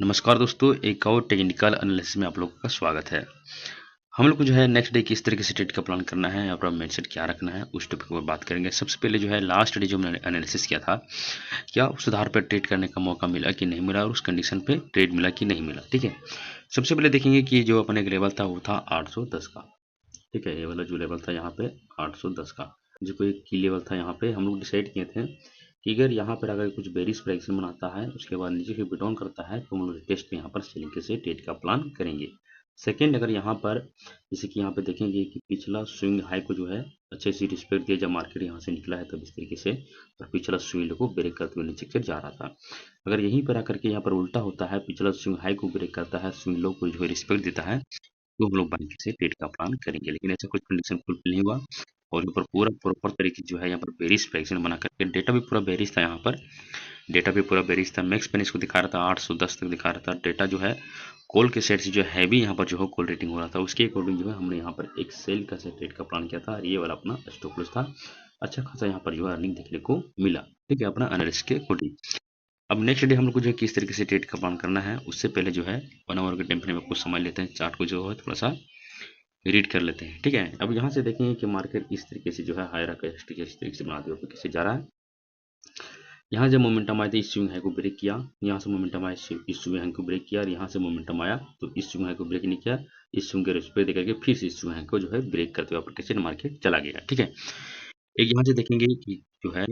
नमस्कार दोस्तों, एक और टेक्निकल एनालिसिस में आप लोगों का स्वागत है। हम लोग को जो है नेक्स्ट डे किस तरीके से ट्रेड का प्लान करना है, अपना माइंडसेट क्या रखना है, उस टॉपिक पर बात करेंगे। सबसे पहले जो है लास्ट डे जो मैंने एनालिसिस किया था, क्या उस आधार पर ट्रेड करने का मौका मिला कि नहीं मिला और उस कंडीशन पे ट्रेड मिला कि नहीं मिला। ठीक है, सबसे पहले देखेंगे कि जो अपने एक लेवल था वो था 810 का। ठीक है, ये वाला जो लेवल था यहाँ पे 810 का, जो कोई की लेवल था यहाँ पे हम लोग डिसाइड किए थे कि अगर यहाँ पर अगर कुछ बेरिश प्राइसिंग बनाता है उसके बाद नीचे से बिटॉन करता है तो हम लोग टेस्ट में यहाँ पर सेलिंग से ट्रेड का प्लान करेंगे। सेकेंड, अगर यहाँ पर जैसे कि यहाँ पे देखेंगे कि पिछला स्विंग हाई को जो है अच्छे से रिस्पेक्ट दिया, जब मार्केट यहाँ से निकला है तब इस तरीके से, और पिछला स्विंग को ब्रेक करते हुए नीचे जा रहा था। अगर यहीं पर आकर के यहाँ पर उल्टा होता है, पिछला स्विंग हाई को ब्रेक करता है, स्विंग लो को जो है रिस्पेक्ट देता है, तो हम लोग बैंक से ट्रेड का प्लान करेंगे। लेकिन ऐसा कुछ कंडीशन फुलफिल नहीं हुआ और यहाँ पर पूरा प्रॉपर तरीके जो है यहाँ पर बेरिश प्राइसिंग बना करके, डेटा भी पूरा बेरिश था, यहाँ पर डेटा भी पूरा बेरिश था। मैक्स पेन इसको दिखा रहा था 810 तक दिखा रहा था। डेटा जो है कॉल के सेट से जो है भी यहाँ पर जो है कॉल रेटिंग हो रहा था, उसके अकॉर्डिंग जो है हमने यहाँ पर एक सेल का सेट ट्रेड का प्लान किया था। ये वाला अपना स्टॉप लॉस था। अच्छा खासा यहाँ पर जो है अर्निंग देखने को मिला। ठीक है, अपना एनालिसिस के अकॉर्डिंग। अब नेक्स्ट डे हम लोग को जो है किस तरीके से ट्रेड का प्लान करना है, उससे पहले जो है 1 आवर के टाइम फ्रेम में कुछ समझ लेते हैं। चार्ट को जो है थोड़ा सा रीड कर लेते हैं। ठीक है, अब यहाँ से देखेंगे कि मार्केट इस तरीके से जो है हायर इस तरीके से बनाते हुए कैसे जा रहा है। यहाँ जब मोमेंटम आया तो इस स्विंग हाई को ब्रेक किया, यहाँ से मोमेंटम आया इस स्विंग हाई को ब्रेक किया, और यहाँ से मोमेंटम आया तो इस स्विंग हाई को ब्रेक नहीं किया, इस स्विंग के रिस्पेक्ट देकर के फिर से इस स्विंग हाई को जो है ब्रेक करते हुए कैसे मार्केट चला गया। ठीक है, एक यहाँ से देखेंगे कि जो है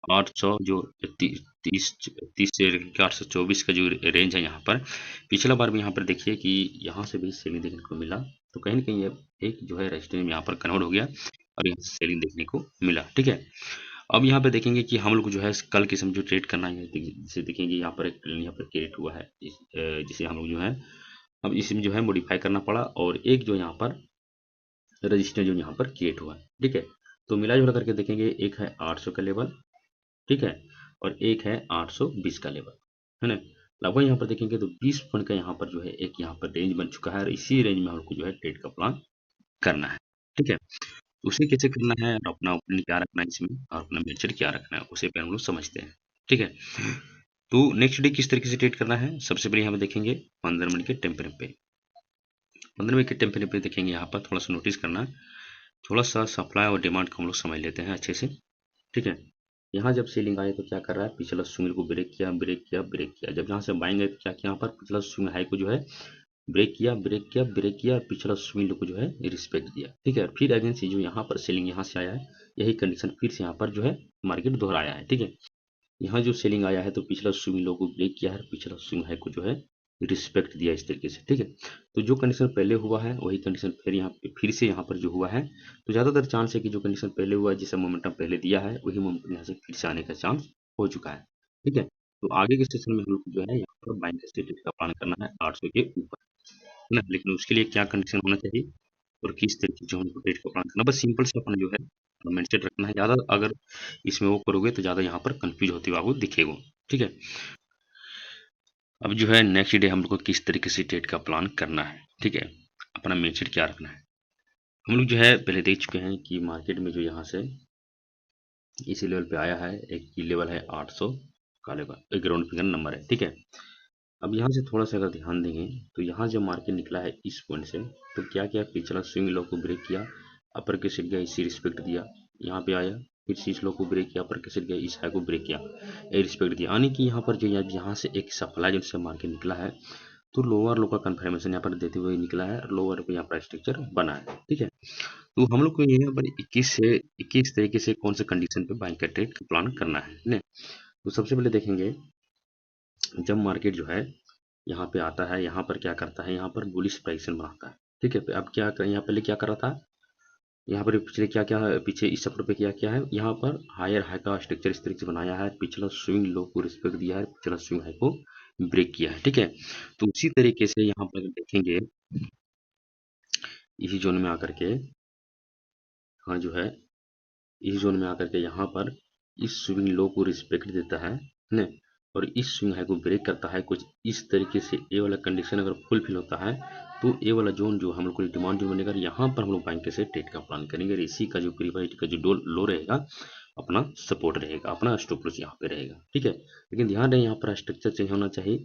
800 जो 30 से 824 का जो रेंज है यहाँ पर, पिछला बार भी यहाँ पर देखिए कि यहाँ से भी सेलिंग देखने को मिला, तो कहीं ना कहीं ये एक जो है रेजिस्टेंस यहाँ पर कन्वर्ट हो गया और यहाँ से सेलिंग देखने को मिला। ठीक है, अब यहाँ पे देखेंगे कि हम लोग जो है कल के समय जो ट्रेड करना है, जैसे देखेंगे यहाँ पर एक यहाँ पर क्रिएट हुआ है, जिसे हम लोग जो है अब इसमें जो है मॉडिफाई करना पड़ा, और एक जो यहाँ पर रजिस्टर जो यहाँ पर क्रिएट हुआ है। ठीक है, तो मिला जुला करके देखेंगे, एक है 800 का लेवल, ठीक है, और एक है 820 का लेवल, है ना। लगभग यहाँ पर देखेंगे तो 20 पॉइंट का यहाँ पर जो है एक यहाँ पर रेंज बन चुका है, और इसी रेंज में हम लोग को जो है ट्रेड का प्लान करना है। ठीक है, तो उसे कैसे करना है और अपना ओपिनियन क्या रखना है इसमें और अपना मेजर क्या रखना है, उसे पहले हम लोग समझते हैं। ठीक है, तो नेक्स्ट डे किस तरीके से ट्रेड करना है, सबसे पहले यहाँ पे देखेंगे 15 मिनट के टाइम फ्रेम पे। 15 मिनट के टाइम फ्रेम पे देखेंगे, यहाँ पर थोड़ा सा नोटिस करना, थोड़ा सा सप्लाई और डिमांड को हम लोग समझ लेते हैं अच्छे से। ठीक है, यहाँ जब सेलिंग आए तो क्या कर रहा है, पिछला स्विंग को ब्रेक किया ब्रेक किया ब्रेक किया, जब यहाँ से बाइंग आए तो क्या किया, यहाँ पर पिछला स्विंग हाई को जो है ब्रेक किया ब्रेक किया ब्रेक किया, पिछला स्विंग को जो है रिस्पेक्ट दिया। ठीक है, फिर अगेन से जो यहाँ पर सेलिंग यहाँ से आया है, यही कंडीशन फिर से यहाँ पर जो है मार्केट दोहराया है। ठीक है, यहाँ जो सेलिंग आया है तो पिछला स्विंग लो को ब्रेक किया है, पिछला स्विंग हाई को जो है रिस्पेक्ट दिया इस तरीके से। ठीक है, तो जो कंडीशन पहले हुआ है वही कंडीशन फिर यहाँ पे फिर से यहाँ पर जो हुआ है, तो ज़्यादातर चांस है कि जो कंडीशन पहले हुआ है, जिसका मोमेंटम पहले दिया है, वही मोमेंटम यहाँ से फिर से आने का चांस हो चुका है। ठीक है, तो आगे के सेशन में हम लोग को जो है यहाँ पर बाइंग स्ट्रेटेजी का प्लान करना है 800 के ऊपर, है ना। लेकिन उसके लिए क्या कंडीशन होना चाहिए और किस तरीके से हमको ट्रेड का प्लान करना, बस सिंपल से अपना जो है माइंडसेट रखना है। ज़्यादा अगर इसमें वो करोगे तो ज़्यादा यहाँ पर कंफ्यूज होते हुए आपको दिखेगा। ठीक है, अब जो है नेक्स्ट डे हम लोग को किस तरीके से ट्रेड का प्लान करना है। ठीक है, अपना माइंडसेट क्या रखना है, हम लोग जो है पहले देख चुके हैं कि मार्केट में जो यहाँ से इसी लेवल पे आया है, एक की लेवल है 800 का लेवल, एक ग्राउंड फिगर नंबर है। ठीक है, अब यहाँ से थोड़ा सा अगर ध्यान देंगे तो यहाँ जब मार्केट निकला है इस पॉइंट से, तो क्या किया, पिछला स्विंग लो को ब्रेक किया, अपर के सिट गया, इसी रिस्पेक्ट दिया, यहाँ पे आया, फिर से इस लो को ब्रेक किया, अपर के सिट गया, इस हाई को ब्रेक किया, ये रिस्पेक्ट दिया, यानी कि यहाँ पर जो यहाँ से एक सप्लाई जब से मार्केट निकला है, तो लोअर लो का कन्फर्मेशन यहाँ पर देते हुए निकला है, लोअर पे यहाँ पर स्ट्रक्चर बना है। ठीक है, तो हम लोग को यहाँ पर 21 तरीके से कौन से कंडीशन पे बाइंग का ट्रेड प्लान करना है ना। तो सबसे पहले देखेंगे, जब मार्केट जो है यहाँ पे आता है, यहाँ पर क्या करता है, यहाँ पर बुलिश प्राइसन बनाता है। ठीक है, अब क्या कर, यहाँ पहले क्या कर रहा था, यहाँ पर पिछले क्या क्या है, पीछे इस सपोर्ट पे क्या क्या है, यहाँ पर हायर हाई का स्ट्रक्चर इस तरीके से बनाया है, पिछला स्विंग लो को रिस्पेक्ट दिया है, पिछला स्विंग हाई को ब्रेक किया है। ठीक है, तो उसी तरीके से यहाँ पर देखेंगे इसी जोन में आकर के, हाँ जो है इस जोन में आकर के यहाँ पर इस स्विंग लो को रिस्पेक्ट देता है ना, और इस स्विंग हाई को ब्रेक करता है कुछ इस तरीके से। ए वाला कंडीशन अगर फुलफिल होता है तो ए वाला जोन जो हम लोग को डिमांड जोन बनेगा, यहाँ पर हम लोग बैंक से ट्रेड का प्लान करेंगे, और इसी का जो प्रीवाइट का जो लो रहेगा अपना सपोर्ट रहेगा, अपना स्टॉप लॉस यहाँ पे रहेगा। ठीक है, लेकिन ध्यान रहे यहाँ पर स्ट्रक्चर चेंज होना चाहिए,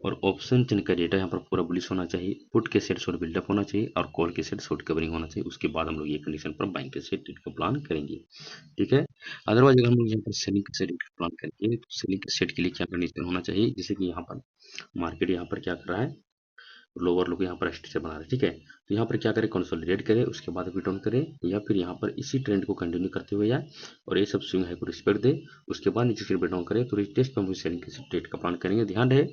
और ऑप्शन चिन्ह का डेटा यहाँ पर पूरा बुलिश होना चाहिए, पुट के सेट शॉर्ट बिल्डअप होना चाहिए और कॉल के सेट शॉर्ट कवरिंग होना चाहिए। उसके बाद हम लोग ये कंडीशन पर बाइंग के सेट ट्रेड का प्लान करेंगे, ठीक है। अदरवाइज अगर हम लोग यहाँ पर सेलिंग के सेट का प्लान करेंगे तो सेलिंग के सेट के लिए क्या कंडीशन होना चाहिए, जैसे कि यहाँ पर मार्केट यहाँ पर क्या कर रहा है, लोअर लोग यहाँ पर स्ट्रक्चर बना रहे हैं, ठीक है। तो यहाँ पर क्या करें, कंसोलिडेट करें, उसके बाद रिटर्न ऑन करें, या फिर यहाँ पर इसी ट्रेंड को कंटिन्यू करते हुए जाए और ये सब स्विंग है को रिस्पेक्ट दे, उसके बाद नीचे फिर रिटर्न करें। तो रिटेस्ट पर हम सेलिंग के ट्रेड का प्लान करेंगे। ध्यान रहे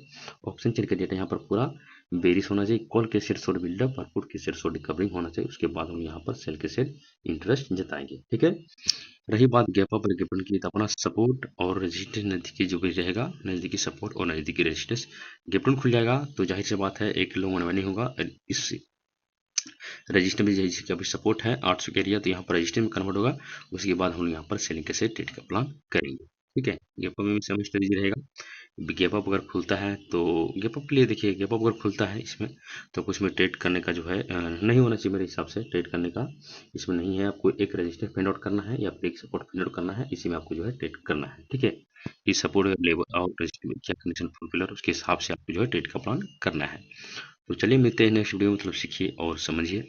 ऑप्शन चेन का डेटा यहाँ पर पूरा बेरिश होना चाहिए, कॉल के सेट शॉर्ट बिल्डअप और पुट के सेट शॉर्ट रिकवरिंग होना चाहिए। उसके बाद हम यहाँ पर सेल के सेट इंटरेस्ट जताएंगे, ठीक है। रही बात गैप अप और गैप डाउन की, तो अपना सपोर्ट और रेजिस्टेंस नज़दीकी जो भी रहेगा, नज़दीकी सपोर्ट और नज़दीकी रेजिस्टेंस, गैप डाउन खुल जाएगा तो जाहिर सी बात है एक किलो मनमानी होगा। इस रजिस्टर में जैसे कि अभी सपोर्ट है 800 का एरिया, तो यहाँ पर रजिस्टर में कन्वर्ट होगा। उसके बाद हम यहाँ पर सेलिंग के साथ ट्रेड का प्लान करेंगे, ठीक है। गैप अप में भी सेम स्ट्रेटजी रहेगा। गैप अप अगर खुलता है तो गैप अप के लिए देखिए, गैप अप अगर खुलता है इसमें तो कुछ में ट्रेड करने का जो है नहीं होना चाहिए मेरे हिसाब से। ट्रेड करने का इसमें नहीं है, आपको एक रजिस्टर फाइंड आउट करना है या फिर एक सपोर्ट फाइंड आउट करना है, इसी में आपको जो है ट्रेड करना है, ठीक है। इस सपोर्ट लेवल और रजिस्टर में क्या कंडीशन फुलफिल, उसके हिसाब से आपको जो है ट्रेड का प्लान करना है। तो चलिए मिलते हैं नेक्स्ट वीडियो में, मतलब सीखिए और समझिए।